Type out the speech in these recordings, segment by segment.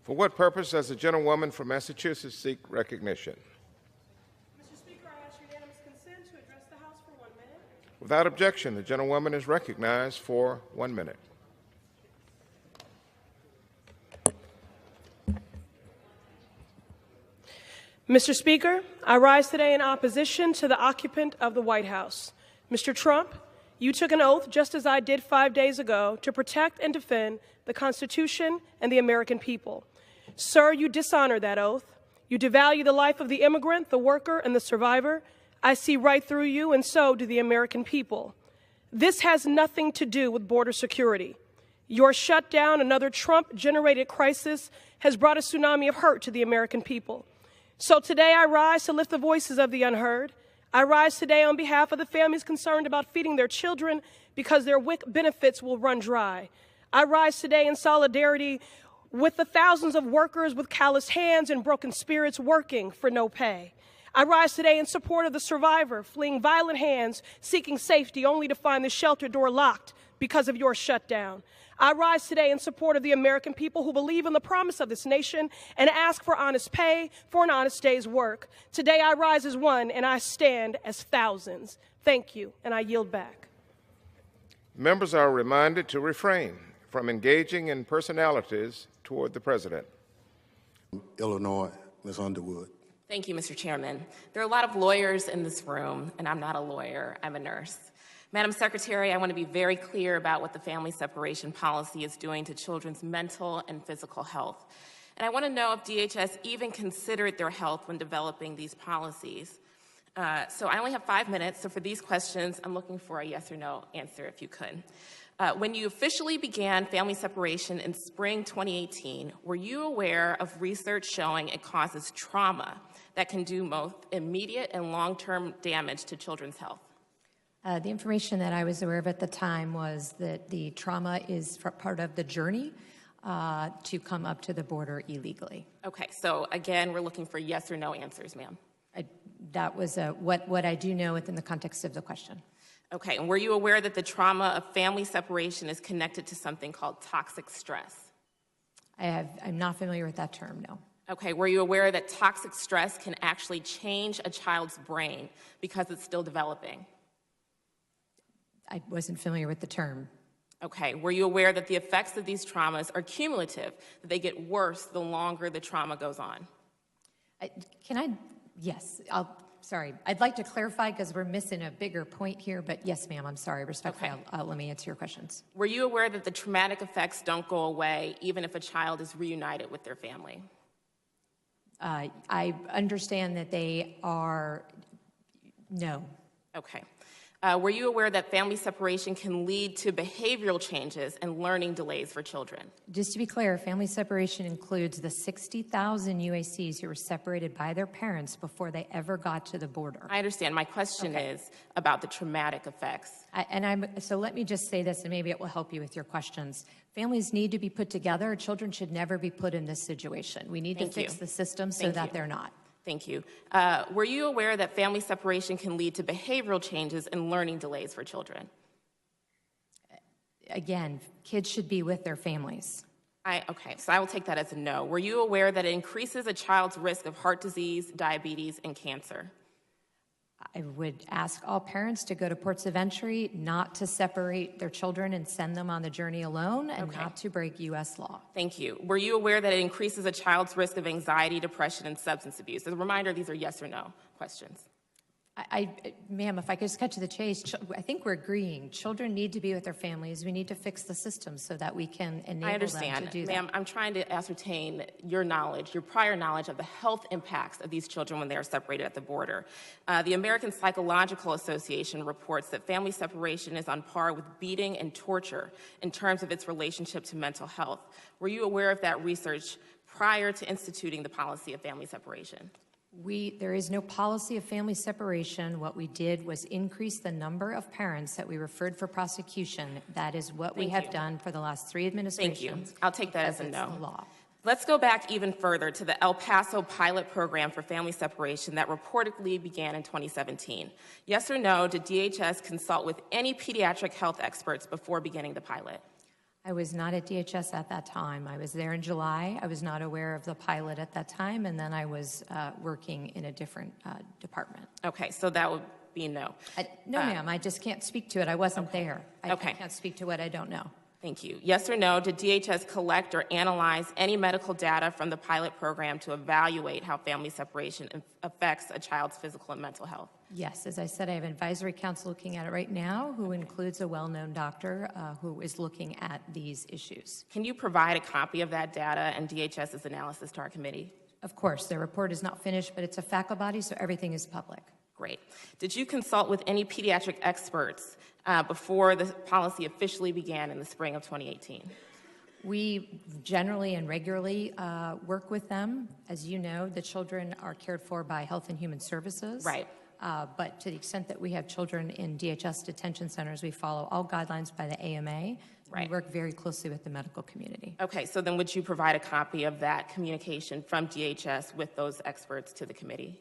For what purpose does the gentlewoman from Massachusetts seek recognition? Mr. Speaker, I ask unanimous consent to address the House for 1 minute. Without objection, the gentlewoman is recognized for 1 minute. Mr. Speaker, I rise today in opposition to the occupant of the White House. Mr. Trump, you took an oath, just as I did 5 days ago, to protect and defend the Constitution and the American people. Sir, you dishonor that oath. You devalue the life of the immigrant, the worker, and the survivor. I see right through you, and so do the American people. This has nothing to do with border security. Your shutdown, another Trump-generated crisis, has brought a tsunami of hurt to the American people. So today I rise to lift the voices of the unheard. I rise today on behalf of the families concerned about feeding their children because their WIC benefits will run dry. I rise today in solidarity with the thousands of workers with calloused hands and broken spirits working for no pay. I rise today in support of the survivor fleeing violent hands, seeking safety only to find the shelter door locked because of your shutdown. I rise today in support of the American people who believe in the promise of this nation and ask for honest pay for an honest day's work. Today I rise as one and I stand as thousands. Thank you, and I yield back. Members are reminded to refrain from engaging in personalities toward the President. Illinois, Ms. Underwood. Thank you, Mr. Chairman. There are a lot of lawyers in this room, and I'm not a lawyer, I'm a nurse. Madam Secretary, I want to be very clear about what the family separation policy is doing to children's mental and physical health. And I want to know if DHS even considered their health when developing these policies. So I only have 5 minutes, so for these questions, I'm looking for a yes or no answer, if you could. When you officially began family separation in spring 2018, were you aware of research showing it causes trauma that can do both immediate and long-term damage to children's health? The information that I was aware of at the time was that the trauma is part of the journey to come up to the border illegally. Okay, so again, we're looking for yes or no answers, ma'am. That was what I do know within the context of the question. Okay, and were you aware that the trauma of family separation is connected to something called toxic stress? I'm not familiar with that term, no. Okay, were you aware that toxic stress can actually change a child's brain because it's still developing? I wasn't familiar with the term. Okay, were you aware that the effects of these traumas are cumulative, that they get worse the longer the trauma goes on? Yes, sorry. I'd like to clarify because we're missing a bigger point here, but yes, ma'am, I'm sorry. Respectfully, okay. Let me answer your questions. Were you aware that the traumatic effects don't go away even if a child is reunited with their family? I understand that they are, no. Okay. Were you aware that family separation can lead to behavioral changes and learning delays for children? Just to be clear, family separation includes the 60,000 UACs who were separated by their parents before they ever got to the border. I understand. My question is about the traumatic effects. So let me just say this, and maybe it will help you with your questions. Families need to be put together. Children should never be put in this situation. We need to fix the system so that they're not. Thank you. Were you aware that family separation can lead to behavioral changes and learning delays for children? Again, kids should be with their families. Okay, so I will take that as a no. Were you aware that it increases a child's risk of heart disease, diabetes, and cancer? I would ask all parents to go to ports of entry, not to separate their children and send them on the journey alone, and not to break U.S. law. Thank you. Were you aware that it increases a child's risk of anxiety, depression, and substance abuse? As a reminder, these are yes or no questions. Ma'am, if I could just cut to the chase, I think we're agreeing. Children need to be with their families. We need to fix the system so that we can enable them to do that. Ma'am, I'm trying to ascertain your knowledge, your prior knowledge of the health impacts of these children when they are separated at the border. The American Psychological Association reports that family separation is on par with beating and torture in terms of its relationship to mental health. Were you aware of that research prior to instituting the policy of family separation? There is no policy of family separation. What we did was increase the number of parents that we referred for prosecution. That is what we have done for the last 3 administrations. Thank you. I'll take that as a no. Law. Let's go back even further to the El Paso pilot program for family separation that reportedly began in 2017. Yes or no, did DHS consult with any pediatric health experts before beginning the pilot? I was not at DHS at that time. I was there in July. I was not aware of the pilot at that time, and then I was working in a different department. Okay, so that would be no. No, ma'am, I just can't speak to it. I wasn't there. I Okay. can't speak to what I don't know. Thank you. Yes or no, did DHS collect or analyze any medical data from the pilot program to evaluate how family separation affects a child's physical and mental health? Yes, as I said, I have an advisory council looking at it right now who includes a well-known doctor who is looking at these issues. Can you provide a copy of that data and DHS's analysis to our committee? Of course, their report is not finished, but it's a faculty body, so everything is public. Great. Did you consult with any pediatric experts before the policy officially began in the spring of 2018? We generally and regularly work with them. As you know, the children are cared for by Health and Human Services. Right. But to the extent that we have children in DHS detention centers, we follow all guidelines by the AMA. Right. We work very closely with the medical community. Okay, so then would you provide a copy of that communication from DHS with those experts to the committee?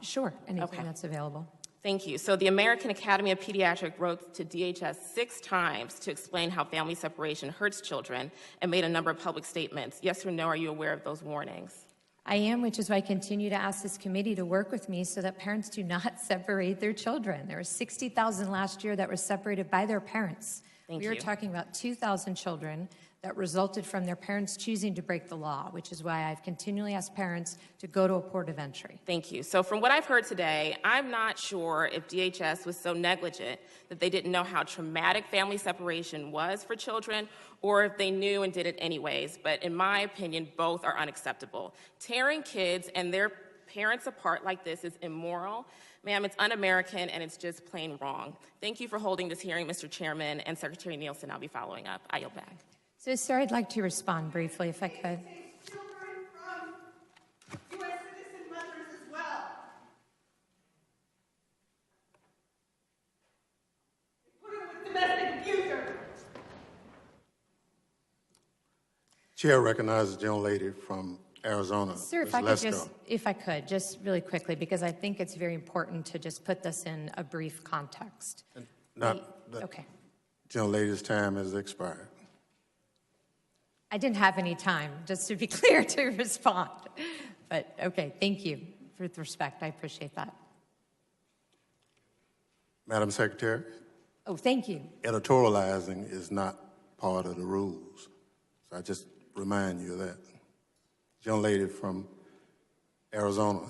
Sure, anything Okay. that's available. Thank you. So the American Academy of Pediatrics wrote to DHS 6 times to explain how family separation hurts children and made a number of public statements. Yes or no, are you aware of those warnings? I am, which is why I continue to ask this committee to work with me so that parents do not separate their children. There were 60,000 last year that were separated by their parents. Thank we are you. talking about 2,000 children that resulted from their parents choosing to break the law, which is why I've continually asked parents to go to a port of entry. Thank you. So from what I've heard today, I'm not sure if DHS was so negligent that they didn't know how traumatic family separation was for children, or if they knew and did it anyways. But in my opinion, both are unacceptable. Tearing kids and their parents apart like this is immoral. Ma'am, it's un-American and it's just plain wrong. Thank you for holding this hearing, Mr. Chairman, and Secretary Nielsen. I'll be following up. I yield back. So, sir, I'd like to respond briefly, if I could. Children from U.S. citizen mothers as well. Put them with domestic abusers. Chair recognizes the gentlelady from Arizona. Sir, Ms. if I could Lesko. if I could, just really quickly, because I think it's very important to just put this in a brief context. Okay. Gentlelady's time has expired. I didn't have any time, just to be clear, to respond. But, okay, thank you for the respect. I appreciate that. Madam Secretary, Oh, thank you. editorializing is not part of the rules. So I just remind you of that. Gentlelady from Arizona,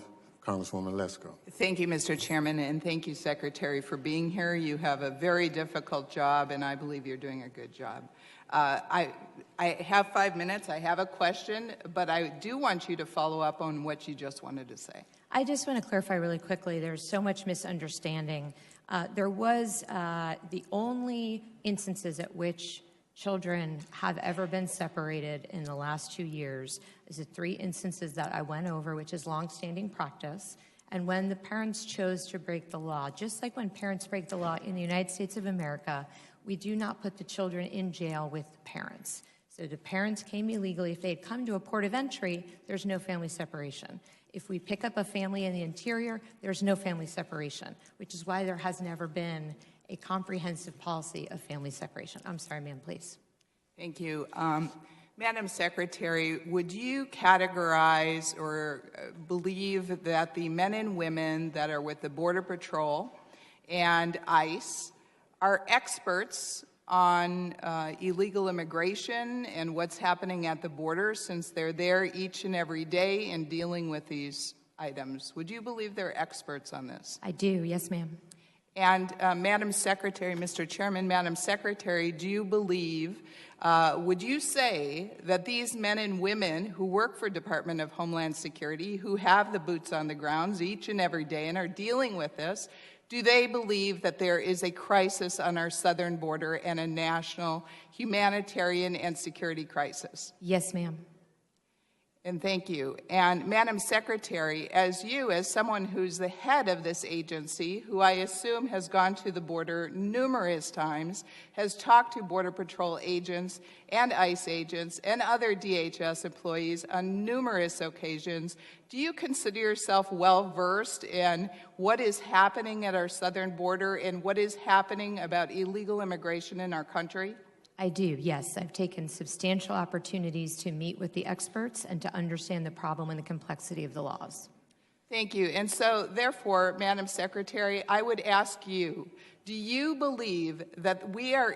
Congresswoman Lesko. Thank you, Mr. Chairman, and thank you, Secretary, for being here. You have a very difficult job, and I believe you're doing a good job. I have 5 minutes. I have a question, but I do want you to follow up on what you just wanted to say. I just want to clarify really quickly. There's so much misunderstanding. There was the only instances at which children have ever been separated in the last 2 years is the 3 instances that I went over, which is longstanding practice, and when the parents chose to break the law. Just like when parents break the law in the United States of America, we do not put the children in jail with the parents. So the parents came illegally. If they had come to a port of entry, there's no family separation. If we pick up a family in the interior, there's no family separation, which is why there has never been a comprehensive policy of family separation. I'm sorry, ma'am, please. Thank you. Madam Secretary, would you categorize or believe that the men and women that are with the Border Patrol and ICE are experts on illegal immigration and what's happening at the border, since they're there each and every day and dealing with these items? Would you believe they're experts on this? I do, yes, ma'am. And Madam Secretary, Mr. Chairman, Madam Secretary, do you believe, would you say that these men and women who work for Department of Homeland Security, who have the boots on the grounds each and every day and are dealing with this, do they believe that there is a crisis on our southern border and a national humanitarian and security crisis? Yes, ma'am. And thank you. And Madam Secretary, as someone who's the head of this agency, who I assume has gone to the border numerous times, has talked to Border Patrol agents and ICE agents and other DHS employees on numerous occasions, do you consider yourself well-versed in what is happening at our southern border and what is happening about illegal immigration in our country? I do, yes. I've taken substantial opportunities to meet with the experts and to understand the problem and the complexity of the laws. Thank you. And so, therefore, Madam Secretary, I would ask you, do you believe that we are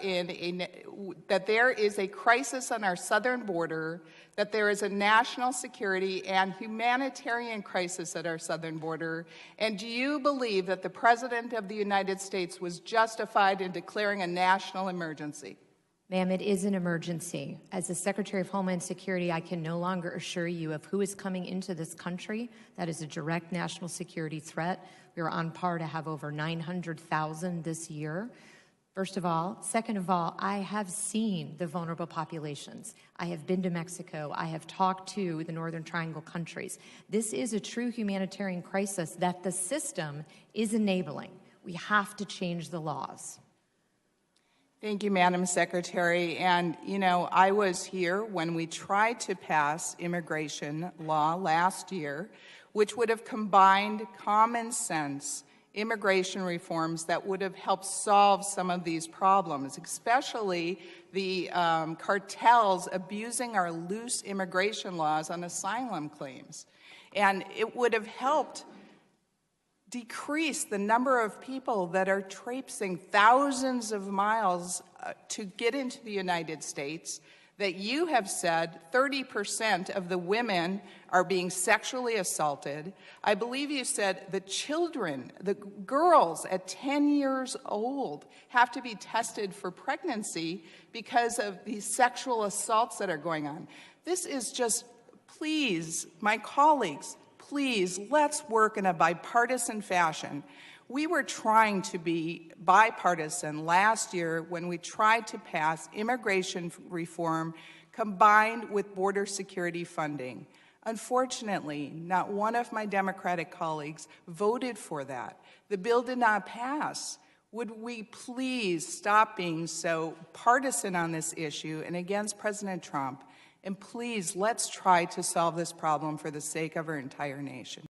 that there is a crisis on our southern border, that there is a national security and humanitarian crisis at our southern border, and do you believe that the President of the United States was justified in declaring a national emergency? Ma'am, it is an emergency. As the Secretary of Homeland Security, I can no longer assure you of who is coming into this country. That is a direct national security threat. We are on par to have over 900,000 this year. First of all. Second of all, I have seen the vulnerable populations. I have been to Mexico. I have talked to the Northern Triangle countries. This is a true humanitarian crisis that the system is enabling. We have to change the laws. Thank you, Madam Secretary. And, you know, I was here when we tried to pass immigration law last year, which would have combined common sense immigration reforms that would have helped solve some of these problems, especially the cartels abusing our loose immigration laws on asylum claims. And it would have helped decrease the number of people that are traipsing thousands of miles to get into the United States, that you have said 30% of the women are being sexually assaulted. I believe you said the children, the girls at 10 years old have to be tested for pregnancy because of these sexual assaults that are going on. This is just, please, my colleagues, please, let's work in a bipartisan fashion. We were trying to be bipartisan last year when we tried to pass immigration reform combined with border security funding. Unfortunately, not one of my Democratic colleagues voted for that. The bill did not pass. Would we please stop being so partisan on this issue and against President Trump? And please, let's try to solve this problem for the sake of our entire nation.